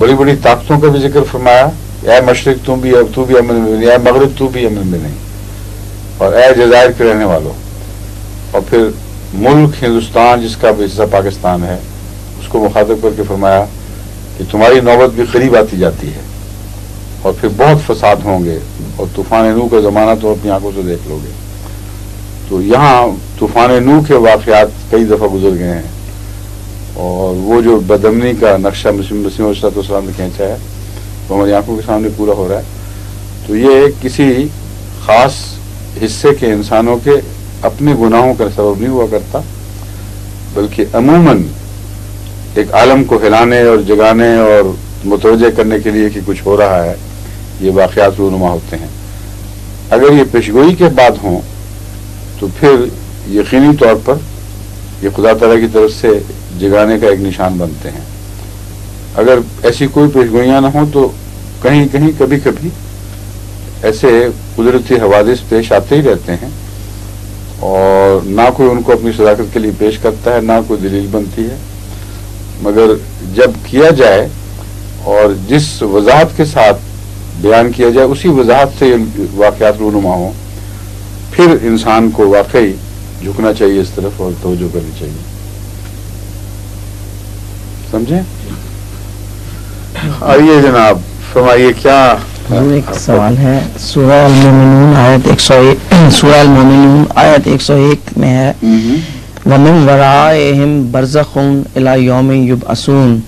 बड़ी बड़ी ताकतों का भी जिक्र फरमाया, ए मशरिक तू भी अमन में नहीं, ए मगरिब तू भी अमन में नहीं, और ए जज़ायर के रहने वालों। और फिर मुल्क हिंदुस्तान जिसका भी हिस्सा पाकिस्तान है उसको मुखातब करके फरमाया कि तुम्हारी नौबत भी करीब आती जाती है और फिर बहुत फसाद होंगे और तूफान नूह का ज़माना तो अपनी आंखों से देख लोगे। तो यहाँ तूफान नूह के वाक़यात कई दफ़ा गुजर गए हैं और वो जो बदअमनी का नक्शा मसीह अलैहिस्सलाम ने खींचा है वो हमारी आंखों के सामने पूरा हो रहा है। तो ये किसी ख़ास हिस्से के इंसानों के अपने गुनाहों का सबब नहीं हुआ करता, बल्कि अमूमन एक आलम को हिलाने और जगाने और मुतवज्जे करने के लिए कि कुछ हो रहा है, ये वाक़यात रूनुमा होते हैं। अगर ये पेशगोई के बाद हों तो फिर यकीनी तौर पर ये खुदा ताला की तरफ से जगाने का एक निशान बनते हैं। अगर ऐसी कोई पेशगोइयाँ ना हों तो कहीं कहीं कभी कभी ऐसे कुदरती हवादिस पेश आते ही रहते हैं और ना कोई उनको अपनी सदाकत के लिए पेश करता है, ना कोई दलील बनती है। मगर जब किया जाए और जिस वजाहत के साथ बयान किया जाए उसी वजाहत से वाक़यात रूनुमा हो, फिर इंसान को वाकई झुकना चाहिए इस तरफ और तवज्जो करनी चाहिए। समझे? आइए जनाब, फरमाइए क्या एक सवाल है। सूरह अल-मोमिनून आयत 101, सूरह अल-मोमिनून आयत 101 में है वमिन वराइहिम बरज़खुन इला यौमि युबअसून,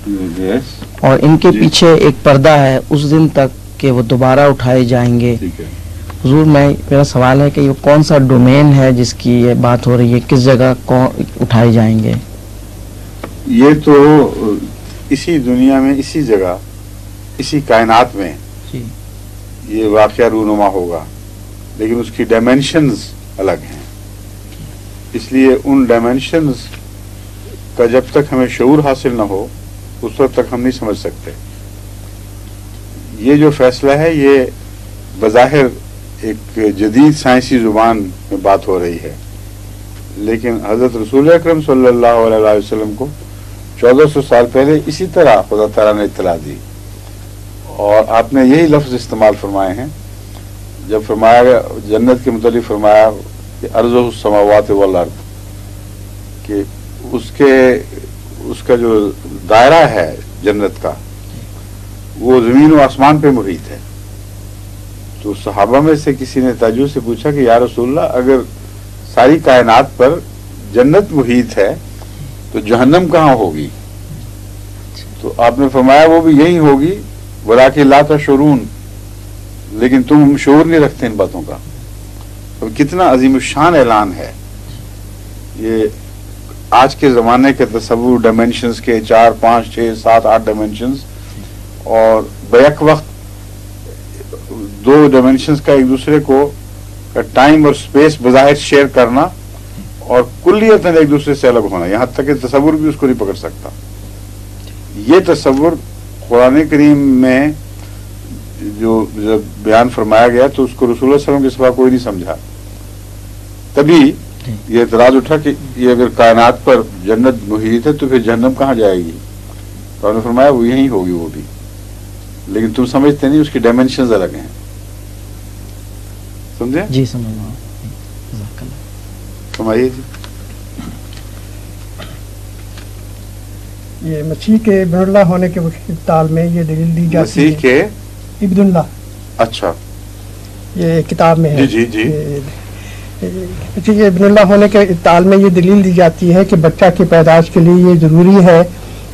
और इनके पीछे एक पर्दा है उस दिन तक कि वो दोबारा उठाए जाएंगे। हुजूर, मेरा सवाल है कि वो कौन सा डोमेन है जिसकी ये बात हो रही है, किस जगह कौन उठाए जाएंगे? ये तो इसी दुनिया में, इसी जगह, इसी कायनात में ये वाक़या रूनुमा होगा, लेकिन उसकी डायमेंशंस अलग हैं। इसलिए उन डायमेंशंस का जब तक हमें शऊर हासिल न हो उस वक्त तक हम नहीं समझ सकते। ये जो फैसला है ये बज़ाहिर एक जदीद साइंसी ज़ुबान में बात हो रही है, लेकिन हज़रत रसूल अकरम सल्लल्लाहु अलैहि वसल्लम को 1400 साल पहले इसी तरह खुदा ताला ने इत्तला दी और आपने यही लफ्ज़ इस्तेमाल फरमाए हैं जब फरमाया जन्नत के मुतल्लिक़ फरमाया कि अर्ज़ुहु समावात वल अर्द, कि उसका जो दायरा है जन्नत का वो ज़मीन व आसमान पे मुहीत है। तो सहाबा में से किसी ने ताज्जुब से पूछा कि या रसूलल्लाह, अगर सारी कायनात पर जन्नत मुहीत है तो जहन्नम कहाँ होगी? तो आपने फरमाया वो भी यही होगी, वलाकिन ला तशऊरून, लेकिन तुम शऊर नहीं रखते इन बातों का। तो कितना अजीमुशान ऐलान है ये। आज के ज़माने के तसव्वुर डायमेंशंस के 4, 5, 6, 7, 8 डायमेंशंस और बैक वक्त 2 डायमेंशंस का एक दूसरे को टाइम और स्पेस बज़ाहिर शेयर करना और कुल्लियतन एक दूसरे से अलग होना, यहाँ तक कि तसव्वुर भी उसको नहीं पकड़ सकता। ये तसव्वुर कुरान करीम में जो जब बयान फरमाया गया तो उसको रसूलुल्लाह सल्लल्लाहु अलैहि वसल्लम के सिवा कोई नहीं समझा। तभी ये एतराज उठा कि ये अगर कायनात पर जन्नत मुहीत है तो फिर जहन्नम कहाँ जाएगी? तो उन्होंने फरमाया वो यही होगी वो भी, लेकिन तुम समझते नहीं, उसकी डायमेंशंस अलग हैं। समझे? जी समझ रहा हूँ। समझिए जी। ये मसीह के इब्नुल्लाह होने के ताल में ये दलील दी जाती है। मसीह के इब्नुल्लाह, अच्छा, ये किताब में है। जी जी जी। मसीह के इब्नुल्लाह होने के ताल में ये दलील दी जाती है कि बच्चा की पैदाइश के लिए ये ज़रूरी है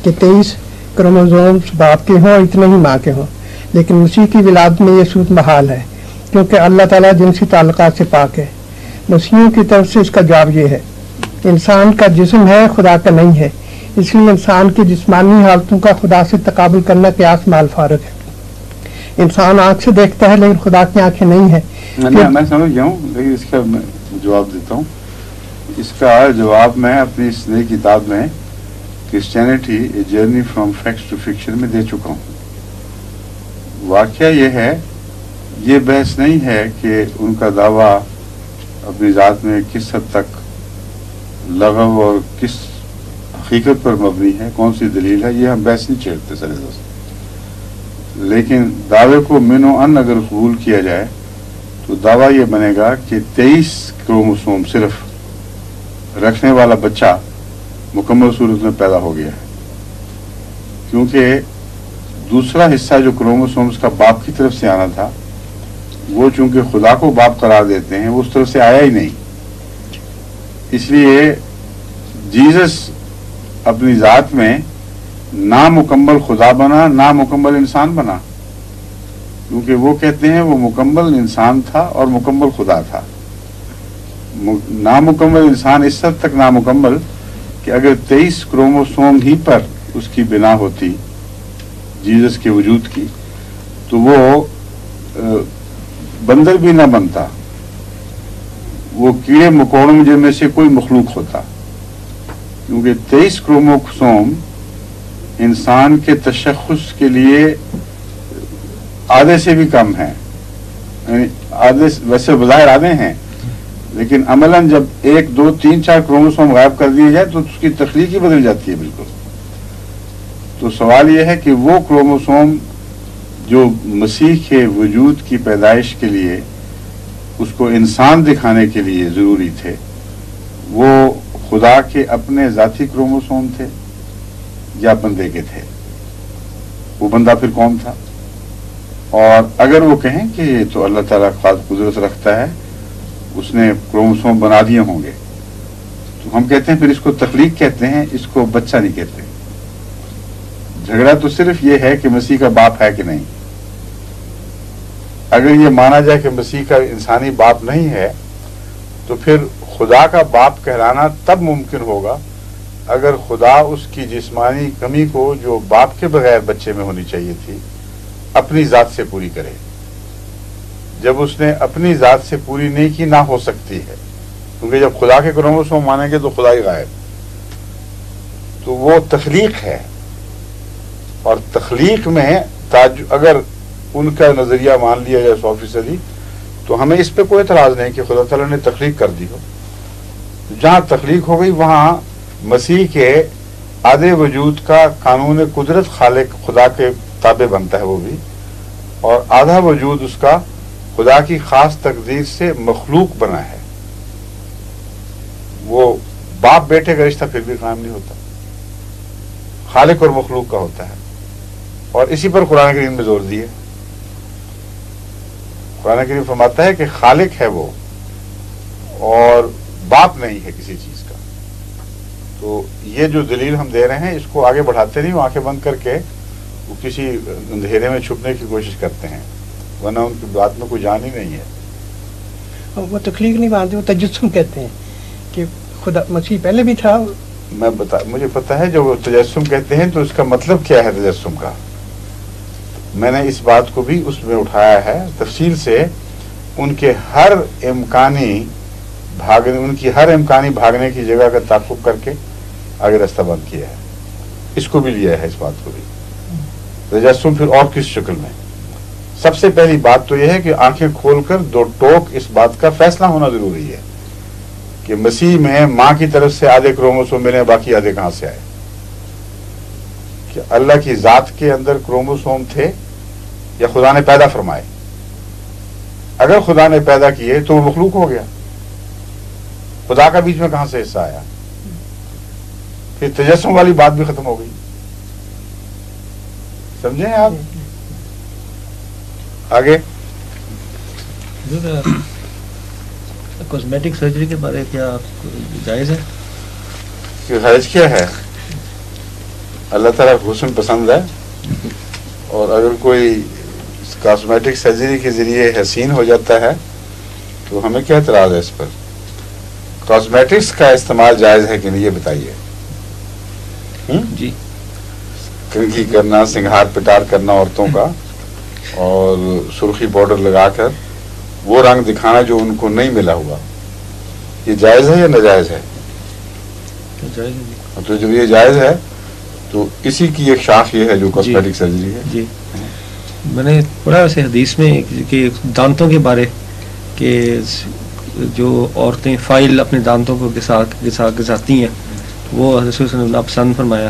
कि 23 क्रोमोसोम्स बाप के हों, इतने ही माँ के हों। लेकिन मसीह की विलादत में ये सूरत महाल है क्योंकि अल्लाह ताला जिनसी ताल्लुकात से पाक है। मसीहियों की तरफ से इसका जवाब ये है, इंसान का जिस्म है, खुदा का नहीं है, इसलिए इंसान की जिस्मानी हालतों का खुदा से तकाबुल करना क़यास माल फारिग है। इंसान आँख से देखता है लेकिन खुदा की आंखें नहीं है। मैं समझ गया हूँ, लेकिन इसका मैं जवाब देता हूँ। इसका जवाब मैं अपनी इस नई किताब में Christianity a journey from facts to fiction में दे चुका हूँ। वाकया ये है, ये बहस नहीं है कि उनका दावा अपनी ज़ात में किस हद तक लगव और किस हकीकत पर मबनी है, कौन सी दलील है, ये हम बहस नहीं छेड़ते सर। لیکن دعوے کو من و ان اگر قبول کیا جائے تو دعویٰ یہ بنے گا کہ 23 کروموسوم صرف رکھنے والا بچہ مکمل صورت میں پیدا ہو گیا ہے، کیونکہ دوسرا حصہ جو کروموسومز کا باپ کی طرف سے آنا تھا وہ چونکہ خدا کو باپ قرار دیتے ہیں، وہ اس طرف سے آیا ہی نہیں. اس لیے جیزس اپنی ذات میں نامکمل خدا بنا، نامکمل انسان بنا، کیونکہ وہ کہتے ہیں وہ مکمل انسان تھا اور مکمل خدا تھا. نامکمل انسان اس حد تک نامکمل کہ اگر 23 کروموسوم ہی پر اس کی بنا ہوتی جیزس کے وجود کی تو وہ بندر بھی نہ بنتا، وہ کیڑے مکوڑوں میں سے کوئی مخلوق ہوتا، کیونکہ 23 کروموسوم انسان کے تشخص کے لیے آدھے سے بھی کم ہیں. یعنی آدھے ویسے بظاہر آدھے ہیں، لیکن عملاً جب 1 2 3 4 کروموسوم غائب کر دیے جائے تو اس کی تخلیق ہی بدل جاتی ہے بالکل. تو سوال یہ ہے کہ وہ کروموسوم جو مسیح کے وجود کی پیدائش کے لیے اس کو انسان دکھانے کے لیے ضروری تھے، وہ خدا کے اپنے ذاتی کروموسوم تھے یا بندے کے تھے؟ وہ بندہ پھر کون تھا؟ اور اگر وہ کہیں کہ یہ تو اللہ تعالیٰ خاص قدرت رکھتا ہے، اس نے کروموسوم بنا دیے ہوں گے، تو ہم کہتے ہیں پھر اس کو تخلیق کہتے ہیں، اس کو بچہ نہیں کہتے. جھگڑا تو صرف یہ ہے کہ مسیح کا باپ ہے کہ نہیں. اگر یہ مانا جائے کہ مسیح کا انسانی باپ نہیں ہے تو پھر خدا کا باپ کہلانا تب ممکن ہوگا اگر خدا اس کی جسمانی کمی کو جو باپ کے بغیر بچے میں ہونی چاہیے تھی اپنی ذات سے پوری کرے. جب اس نے اپنی ذات سے پوری نہیں کی نہ ہو سکتی ہے، کیونکہ جب خدا کے کروموسوم مانیں گے تو خدا ہی غائب، تو وہ تخلیق ہے. اور تخلیق میں اگر ان کا نظریہ مان لیا جائے 100%، تو ہمیں اس پہ کوئی اعتراض نہیں کہ خدا تعالیٰ نے تخلیق کر دی ہو. جہاں تخلیق ہو گئی وہاں مسیح کے آدھے وجود کا قانون قدرت خالق خدا کے تابع بنتا ہے وہ بھی، اور آدھا وجود اس کا خدا کی خاص تقدیر سے مخلوق بنا ہے. وہ باپ بیٹے کا رشتہ پھر بھی قائم نہیں ہوتا، خالق اور مخلوق کا ہوتا ہے. اور اسی پر قرآن کریم میں زور دیے. قرآن کریم فرماتا ہے کہ خالق ہے وہ اور باپ نہیں ہے کسی چیز کا. تو یہ جو دلیل ہم دے رہے ہیں اس کو آگے بڑھاتے نہیں، آنکھیں بند کر کے وہ کسی اندھیرے میں چھپنے کی کوشش کرتے ہیں، ورنہ ان کی بات میں کوئی جان ہی نہیں ہے. وہ تخلیق نہیں مانتے، وہ تجسم کہتے ہیں کہ خدا مسیح پہلے بھی تھا. مجھے پتا ہے جو وہ تجسم کہتے ہیں تو اس کا مطلب کیا ہے تجسم کا. میں نے اس بات کو بھی اس میں اٹھایا ہے تفصیل سے. ان کی ہر امکانی بھاگنے کی جگہ کا تعاقب کر کے آگے راستہ بند کیا ہے. اس کو بھی لیا ہے، اس بات کو بھی. تجسم پھر اور کس شکل میں؟ سب سے پہلی بات تو یہ ہے کہ آنکھیں کھول کر دو ٹوک اس بات کا فیصلہ ہونا ضروری ہے کہ مسیح میں ماں کی طرف سے آدھے کروموسوم ملے، باقی آدھے کہاں سے آئے؟ کہ اللہ کی ذات کے اندر کروموسوم تھے یا خدا نے پیدا فرمائے؟ اگر خدا نے پیدا کیے تو وہ مخلوق ہو گیا، خدا کا بیچ میں کہاں سے حصہ آیا؟ پھر تجسم والی بات بھی ختم ہو گئی. سمجھیں آپ؟ آگے کاسمیٹک سرجری کے بارے کیا جائز ہے؟ کہ حرج کیا ہے؟ اللہ تعالیٰ حسن پسند ہے، اور اگر کوئی کاسمیٹک سرجری کے ذریعے حسین ہو جاتا ہے تو ہمیں کیا اعتراض ہے اس پر؟ کاسمیٹکس کا استعمال جائز ہے کہ نہیں یہ بتائیے. جی، کنگھی کرنا، سنگھار پٹار کرنا عورتوں کا، اور سرخی پاؤڈر لگا کر وہ رنگ دکھانا جو ان کو نہیں ملا ہوا، یہ جائز ہے یا ناجائز ہے؟ جائز ہے. تو جب یہ جائز ہے تو اسی کی ایک شاخ یہ ہے جو کاسمیٹک سرجری ہے. جی، میں نے پڑھا ویسے حدیث میں کہ دانتوں کے بارے کہ جو عورتیں فائل اپنے دانتوں کو گھساتی ہیں وہ حضرت صلی اللہ علیہ وسلم نے ناپسند فرمایا.